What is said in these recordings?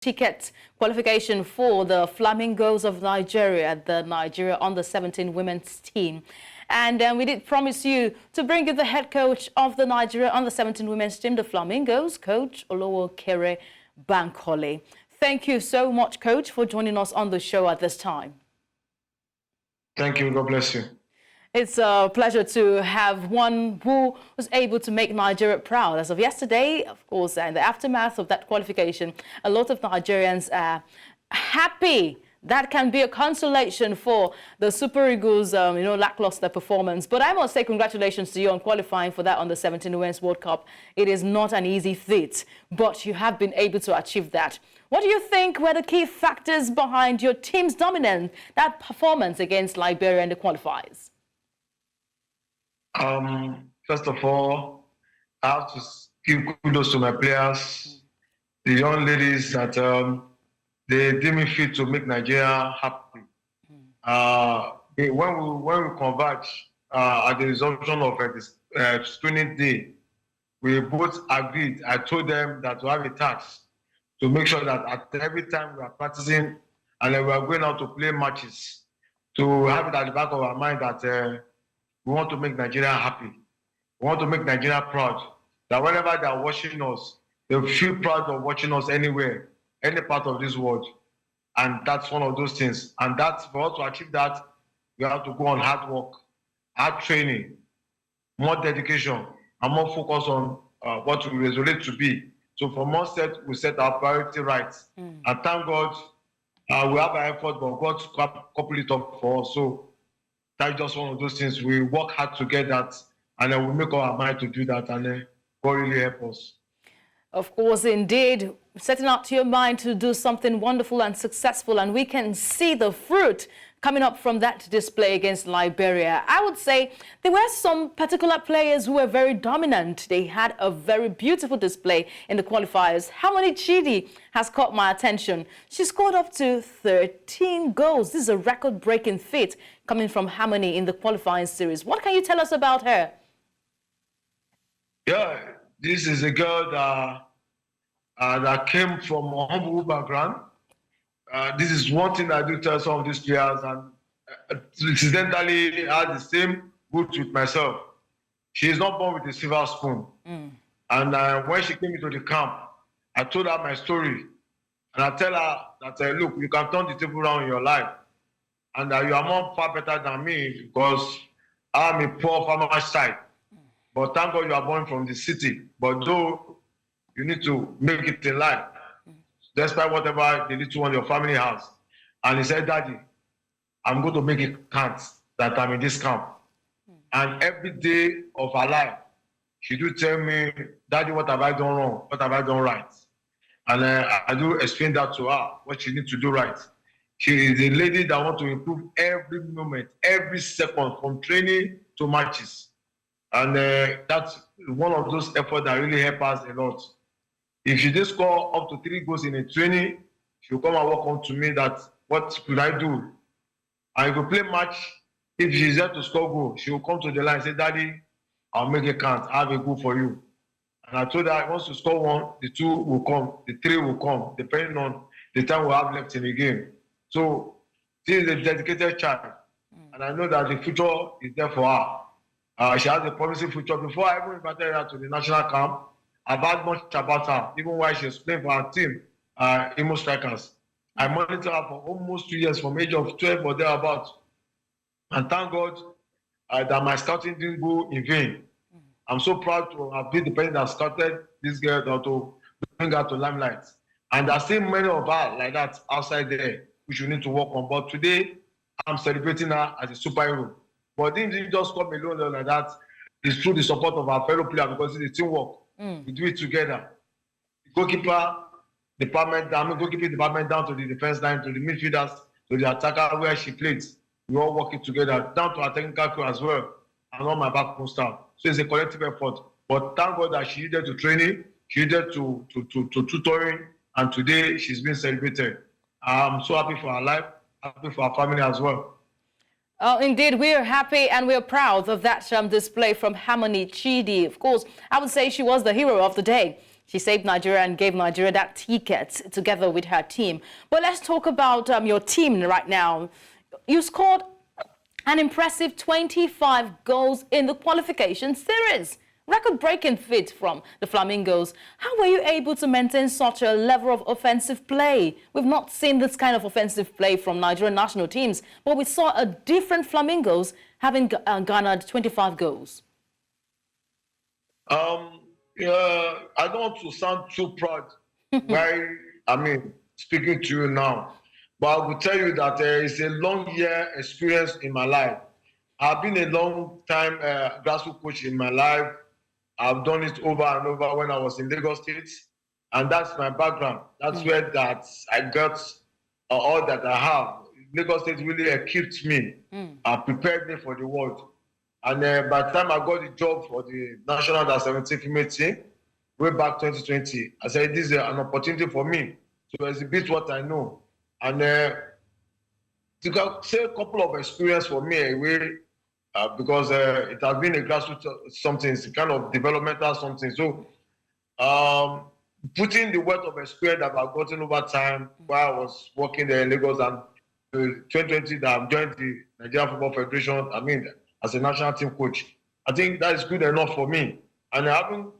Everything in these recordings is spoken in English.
ticket qualification for the Flamingos of Nigeria, the Nigeria U17 women's team. And we did promise you to bring you the head coach of the Nigeria U17 women's team, the Flamingos, Coach Olowookere Bankole. Thank you so much, Coach, for joining us on the show at this time. Thank you. God bless you. It's a pleasure to have one who was able to make Nigeria proud. As of yesterday, of course, in the aftermath of that qualification, a lot of Nigerians are happy. That can be a consolation for the Super Eagles, lackluster performance. But I must say congratulations to you on qualifying for that Under-17 Women's World Cup. It is not an easy feat, but you have been able to achieve that. What do you think were the key factors behind your team's dominance, that performance against Liberia in the qualifiers? First of all, I have to give kudos to my players, the young ladies that they deem fit to make Nigeria happy. When we converge at the resumption of this screening day, we both agreed. I told them that we have a task to make sure that at every time we are practicing and we are going out to play matches, to have it at the back of our mind that we want to make Nigeria happy. We want to make Nigeria proud. That whenever they are watching us, they feel proud of watching us anywhere, any part of this world. And that's one of those things. And that's for us to achieve that, we have to go on hard work, hard training, more dedication, and more focus on what we resolute to be. So from one set, we set our priority right. And thank God, we have an effort, but God couple it up for us. So that's just one of those things. We work hard to get that, and then we make up our mind to do that, and then God really help us. Of course, indeed, setting out to your mind to do something wonderful and successful, and we can see the fruit coming up from that display against Liberia. I would say there were some particular players who were very dominant. They had a very beautiful display in the qualifiers. Harmony Chidi has caught my attention. She scored up to 13 goals. This is a record-breaking feat coming from Harmony in the qualifying series. What can you tell us about her? Yeah, this is a girl that came from a humble background. This is one thing I do tell some of these players, and incidentally I had the same root with myself. She is not born with a silver spoon. And when she came into the camp, I told her my story. And I tell her that, look, you can turn the table around in your life. And you are more far better than me because I'm a poor farmer's child. But thank God you are born from the city. But though you need to make it in life, despite whatever the little one your family has. And he said, Daddy, I'm going to make it count that I'm in this camp. And every day of her life, she do tell me, Daddy, what have I done wrong? What have I done right? And I do explain that to her, what she needs to do right. She is a lady that wants to improve every moment, every second, from training to matches. And that's one of those efforts that really help us a lot. If she did score up to 3 goals in a training, she'll come and walk on to me that, what could I do? And if we play match, if she's there to score goal, she will come to the line and say, Daddy, I'll make it count. I have a goal for you. And I told her, once you score 1, the 2 will come, the 3 will come, depending on the time we have left in the game. So she is a dedicated child. And I know that the future is there for her. She has a promising future. Before I even invited her to the national camp, I've heard much about her, even while she was playing for our team, Imo Strikers. I monitored her for almost 2 years, from age of 12 or thereabouts. And thank God that my scouting didn't go in vain. I'm so proud to have been the person that scouted this girl to bring her to limelight. And there are still many of her like that outside there, which we need to work on. But today, I'm celebrating her as a superhero. But it didn't just come alone like that. It's through the support of our fellow players, because it's a teamwork. We do it together. The goalkeeper department, goalkeeping department down to the defense line, to the midfielders, to the attacker where she played. We all working together, down to our technical crew as well, and all my backroom staff. So it's a collective effort. But thank God that she needed to training, she needed to tutoring, and today she's been celebrated. I'm so happy for her life, happy for her family as well. Indeed, we are happy and we are proud of that display from Harmony Chidi. Of course, I would say she was the hero of the day. She saved Nigeria and gave Nigeria that ticket together with her team. But let's talk about your team right now. You scored an impressive 25 goals in the qualification series. Record-breaking feat from the Flamingos. How were you able to maintain such a level of offensive play? We've not seen this kind of offensive play from Nigerian national teams, but we saw a different Flamingos having garnered 25 goals. Yeah, I don't want to sound too proud speaking to you now, but I will tell you that it's a long year experience in my life. I've been a long time grassroots coach in my life. I've done it over and over when I was in Lagos State, and that's my background. That's where that I got all that I have. Lagos State really equipped me, prepared me for the world. And by the time I got the job for the National U17 female team, way back 2020, I said this is an opportunity for me to exhibit what I know. And to say a couple of experience for me because it has been a grassroots something, it's kind of developmental something. So putting the wealth of experience that I've gotten over time while I was working there in Lagos, and 2020 that I've joined the Nigerian Football Federation, as a national team coach, I think that is good enough for me. And I haven't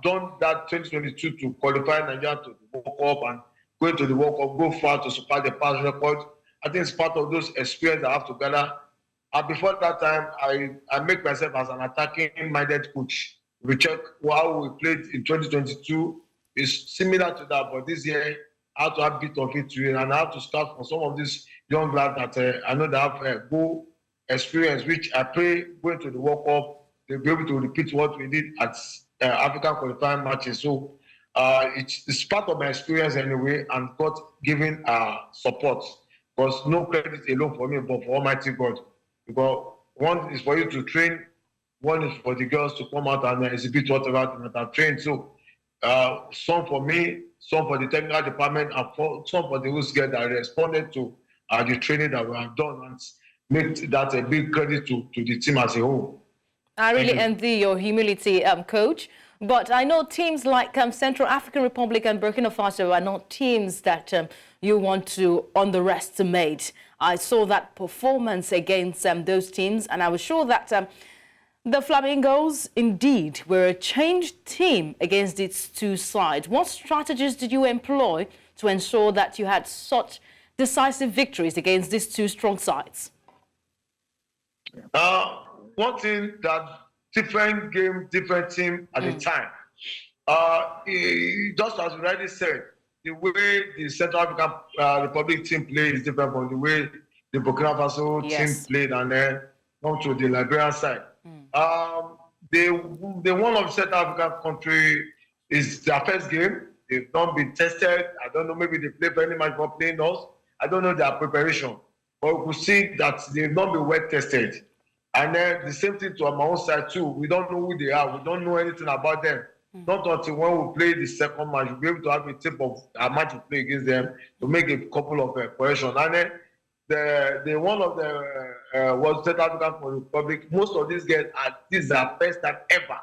done that 2022 to qualify Nigeria to the World Cup and going to the World Cup, go far to surpass the past record. I think it's part of those experiences I have to gather. And before that time, I make myself as an attacking-minded coach. We check how we played in 2022 is similar to that, but this year I have to have a bit of it too, and I have to start for some of these young lads that I know that have goal experience, which I pray going to the World Cup, they'll be able to repeat what we did at African qualifying matches. So it's part of my experience anyway, and God giving support. Because no credit alone for me, but for Almighty God. Because one is for you to train, one is for the girls to come out and exhibit whatever that I've trained. So some for me, some for the technical department, and some for the host girls that responded to the training that we have done. And make that a big credit to the team as a whole. I really envy your humility, Coach. But I know teams like Central African Republic and Burkina Faso are not teams that you want to underestimate. I saw that performance against those teams, and I was sure that the Flamingos indeed were a changed team against its two sides. What strategies did you employ to ensure that you had such decisive victories against these two strong sides? One thing that different game, different team at a time. Just as we already said, the way the Central African Republic team played is different from the way the Burkina Faso team played, and then come to the Liberian side. The one of Central African country is their first game. They've not been tested. I don't know, maybe they play very much for playing us. I don't know their preparation. But we could see that they've not been well tested. And then the same thing to my own side too. We don't know who they are. We don't know anything about them. Not until when we play the second match, we'll be able to have a tip of a match we play against them to make a couple of corrections. And then the one of the was South African Republic. Most of these guys this is their first time ever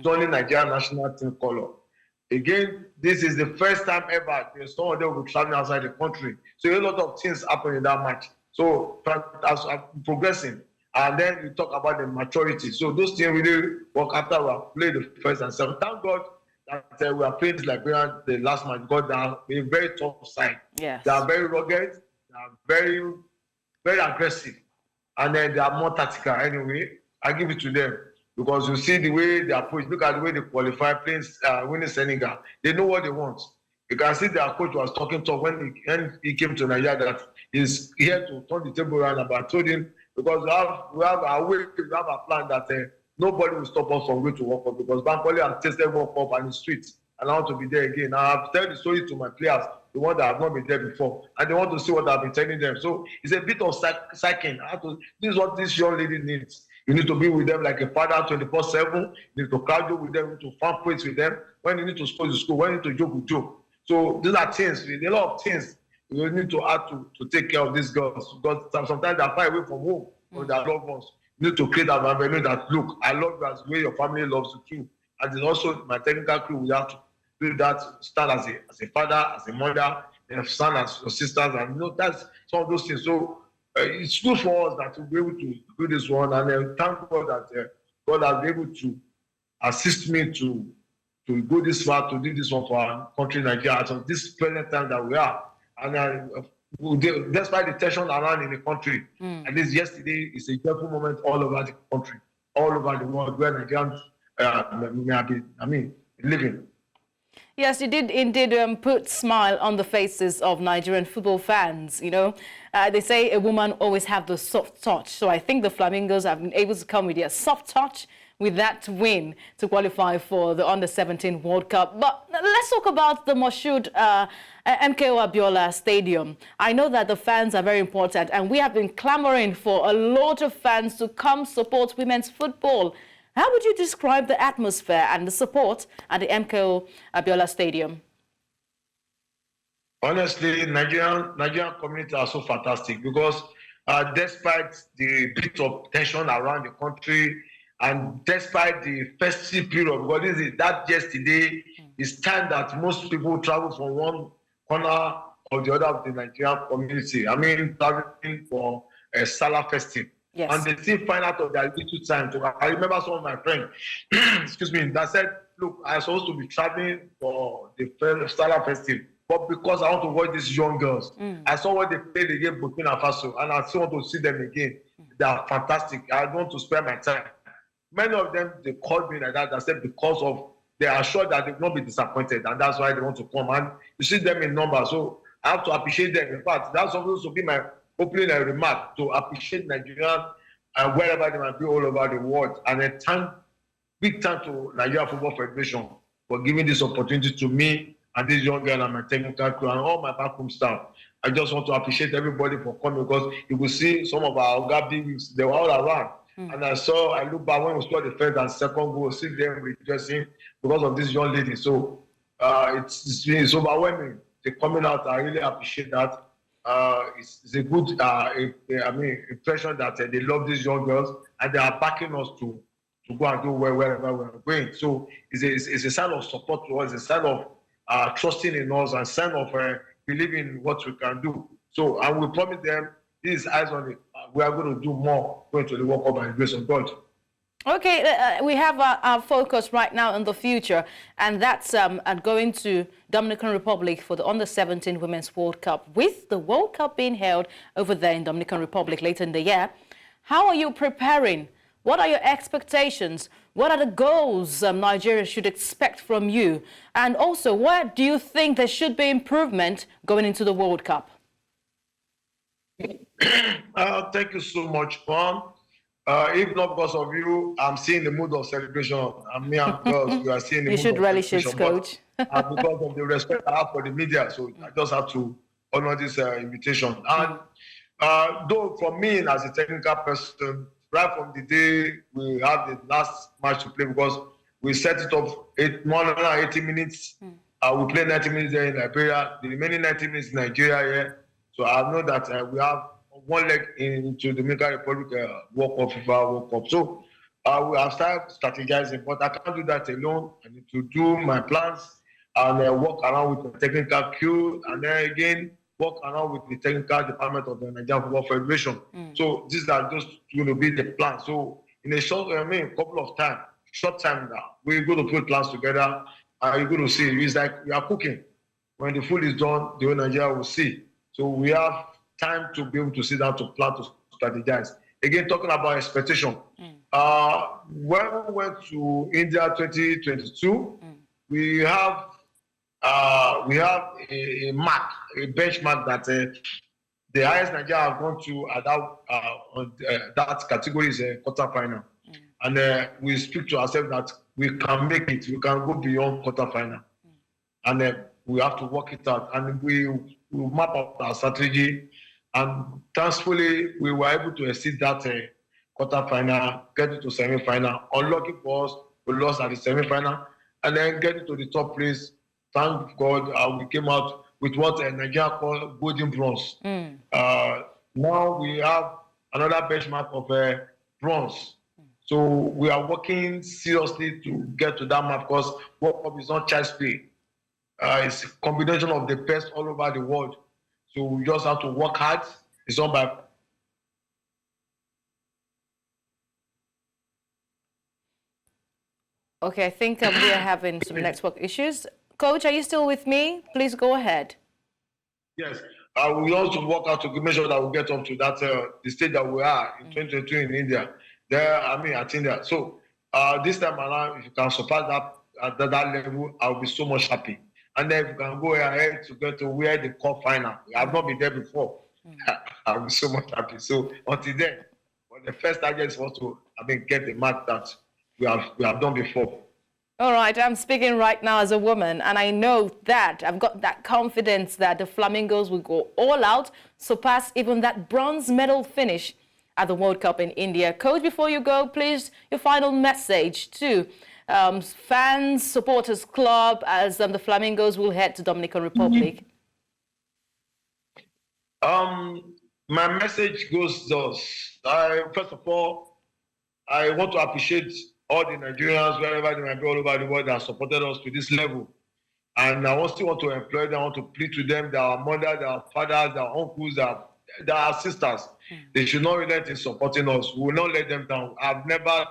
joining Nigerian national team color. Again, this is the first time ever some of them will be traveling outside the country. So a lot of things happen in that match. So as I'm progressing, and then you talk about the maturity. So those things really work after we have played the first and second. Thank God that we are playing Liberia the last match. God, they are a very tough side. Yes. They are very rugged. They are very, very aggressive. And then they are more tactical anyway. I give it to them. Because you see the way they approach, look at the way they qualify, playing, winning Senegal. They know what they want. You can see their coach was talking to when he came to Nigeria that he's here to turn the table around. But I told him, because we have our way, we have a plan that nobody will stop us from going to World Cup, because Bankole has tasted World Cup and the streets, and I want to be there again. Now I've told the story to my players, the ones that have not been there before, and they want to see what I've been telling them. So it's a bit of psyching. This is what this young lady needs. You need to be with them like a father 24/7. You need to cardio with them, you need to farm plates with them. When you need to school, when you need to joke with joke. So these are things, a lot of things you need to add to take care of these girls, because sometimes they're far away from home or their loved ones. You need to create an environment that, look, I love you as the way your family loves you too. And then also my technical crew, we have to do that, stand as a father, as a mother, and son as your sisters, and that's some of those things. So it's good for us that to be able to do this one, and thank God that God has been able to assist me to go this far, to do this one for our country, Nigeria, at this present time that we are. And despite the tension around in the country, at least yesterday is a joyful moment all over the country, all over the world, where Nigerians living. Yes, you did indeed put smile on the faces of Nigerian football fans. They say a woman always have the soft touch. So I think the Flamingos have been able to come with their soft touch with that win to qualify for the Under-17 World Cup. But let's talk about the Moshood MKO Abiola Stadium. I know that the fans are very important, and we have been clamoring for a lot of fans to come support women's football. How would you describe the atmosphere and the support at the MKO Abiola Stadium? Honestly, Nigerian community are so fantastic because despite the bit of tension around the country and despite the festive period, because that yesterday is time that most people travel from one corner or the other of the Nigerian community. I mean, traveling for a Salah festive. Yes. And they still find out of their little time. I remember some of my friends, excuse me, that said, look, I'm supposed to be traveling for the Salah festive, but because I want to watch these young girls, I saw what they played against Burkina Faso, and I still want to see them again. They are fantastic. I want to spend my time. Many of them, they called me like that. I said because of they are sure that they will not be disappointed, and that's why they want to come. And you see them in numbers, so I have to appreciate them. In fact, that's supposed to be my opening a remark to appreciate Nigerians wherever they might be all over the world, and a big thank to Nigeria Football Federation for giving this opportunity to me and this young girl and my technical crew and all my backroom staff. I just want to appreciate everybody for coming because you will see some of our Gabi, they were all around. And I look back when we scored the first and second goal, see them rejoicing because of this young lady. So it's overwhelming. They're coming out. I really appreciate that. It's a good impression that they love these young girls and they are backing us to go and do well wherever we're going. So it's a sign of support to us, a sign of trusting in us, and a sign of believing in what we can do. So I will promise them, this is eyes on it. We are going to do more going to the World Cup by the grace of God. Okay, we have our focus right now on the future, and that's going to Dominican Republic for the Under-17 Women's World Cup. With the World Cup being held over there in Dominican Republic later in the year, how are you preparing? What are your expectations? What are the goals Nigeria should expect from you? And also, where do you think there should be improvement going into the World Cup? Thank you so much, Juan. If not because of you, I'm seeing the mood of celebration. And me and girls, we are seeing the mood of celebration. You should relish it, Coach. Because of the respect I have for the media, so I just have to honor this invitation. And though for me, as a technical person, right from the day we had the last match to play, because we set it up 180 minutes. We play 90 minutes there in Liberia, the remaining 90 minutes in Nigeria here. So I know that we have one leg into the Dominican Republic World Cup, FIFA World Cup. So we have started strategizing, but I can't do that alone. I need to do my plans and work around with the technical crew, and then again work around with the technical department of the Nigerian Football Federation. So these are just going to be the plans. So in a couple of time, short time now, we're going to put plans together. You're going to see it's like we are cooking. When the food is done, the whole Nigeria will see. So we have time to be able to sit down to plan to strategize. Again, talking about expectation. When we went to India 2022, we have a mark, a benchmark that the highest Nigeria have gone to at that category is a quarterfinal. And we speak to ourselves that we can make it, we can go beyond quarterfinal. And we have to work it out. And we map out our strategy. And thankfully, we were able to exceed that quarterfinal, get into semi-final. Unlucky for us, we lost at the semi-final. And then get into the top place. Thank God, we came out with what Nigeria call golden bronze. Now we have another benchmark of bronze. So we are working seriously to get to that mark because World Cup is not child's play. It's a combination of the best all over the world. So we just have to work hard. It's not by... Okay, I think we are having some network issues. Coach, are you still with me? Please go ahead. Yes, we also work out to make sure that we get up to that the stage that we are in 2022 in India. At India. So this time around, if you can surpass that at that level, I'll be so much happy. And then if you can go ahead to get to where the cup final, I've not been there before. I'll be so much happy. So until then, well, the first target is for to get the match that we have done before. All right, I'm speaking right now as a woman, and I know that I've got that confidence that the Flamingos will go all out, surpass even that bronze medal finish at the World Cup in India. Coach, before you go, please, your final message to fans, supporters club, as the Flamingos will head to Dominican Republic. My message goes thus. First of all, I want to appreciate all the Nigerians, wherever they might be all over the world, that have supported us to this level. And I still want to employ them, I want to plead to them, their mothers, their fathers, their uncles, their sisters. They should not relent in supporting us. We will not let them down. I've never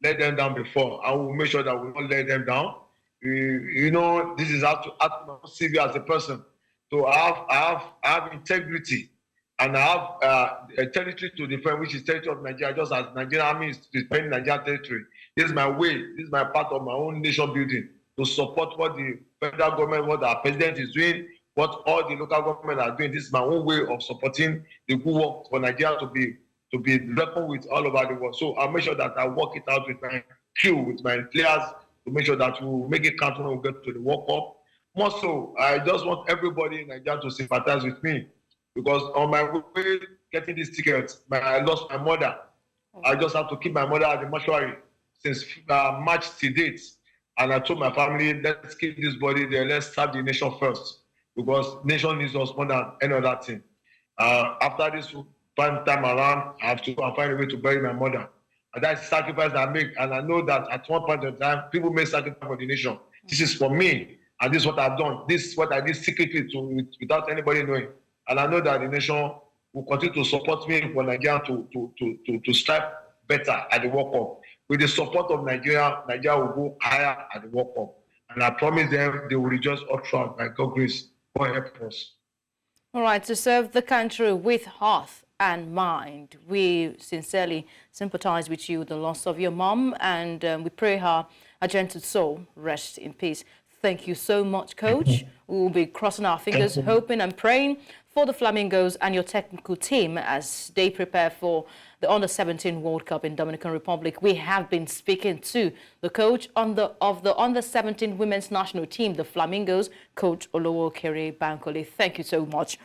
let them down before. I will make sure that we will not let them down. This is how to see you as a person. So I have integrity, and I have a territory to defend, which is territory of Nigeria, just as Nigerian Army is defending Nigerian territory. This is my way. This is my part of my own nation building, to support what the federal government, what our president is doing, what all the local government are doing. This is my own way of supporting the good work for Nigeria to be reckoned with all over the world. So I'll make sure that I work it out with my crew, with my players, to make sure that we make it count when we get to the World Cup. More so, I just want everybody in Nigeria to sympathize with me, because on my way getting these tickets, I lost my mother. I just have to keep my mother at the mortuary since March to date. And I told my family, let's keep this body there, let's serve the nation first, because nation needs us more than any other thing. After this time around, I have to go and find a way to bury my mother. And that's the sacrifice I make. And I know that at one point in time, people make sacrifice for the nation. This is for me, and this is what I've done. This is what I did secretly without anybody knowing. And I know that the nation will continue to support me for Nigeria to strive better at the World Cup. With the support of Nigeria, Nigeria will go higher at the World Cup. And I promise them they will rejoice all throughout by God's grace. God help us. All right, to serve the country with heart and mind. We sincerely sympathize with you, the loss of your mom, and we pray her gentle soul rest in peace. Thank you so much, Coach. We will be crossing our fingers, hoping and praying for the Flamingos and your technical team as they prepare for the Under-17 World Cup in Dominican Republic. We have been speaking to the coach of the Under-17 women's national team, the Flamingos, Coach Olowookere Bankole. Thank you so much.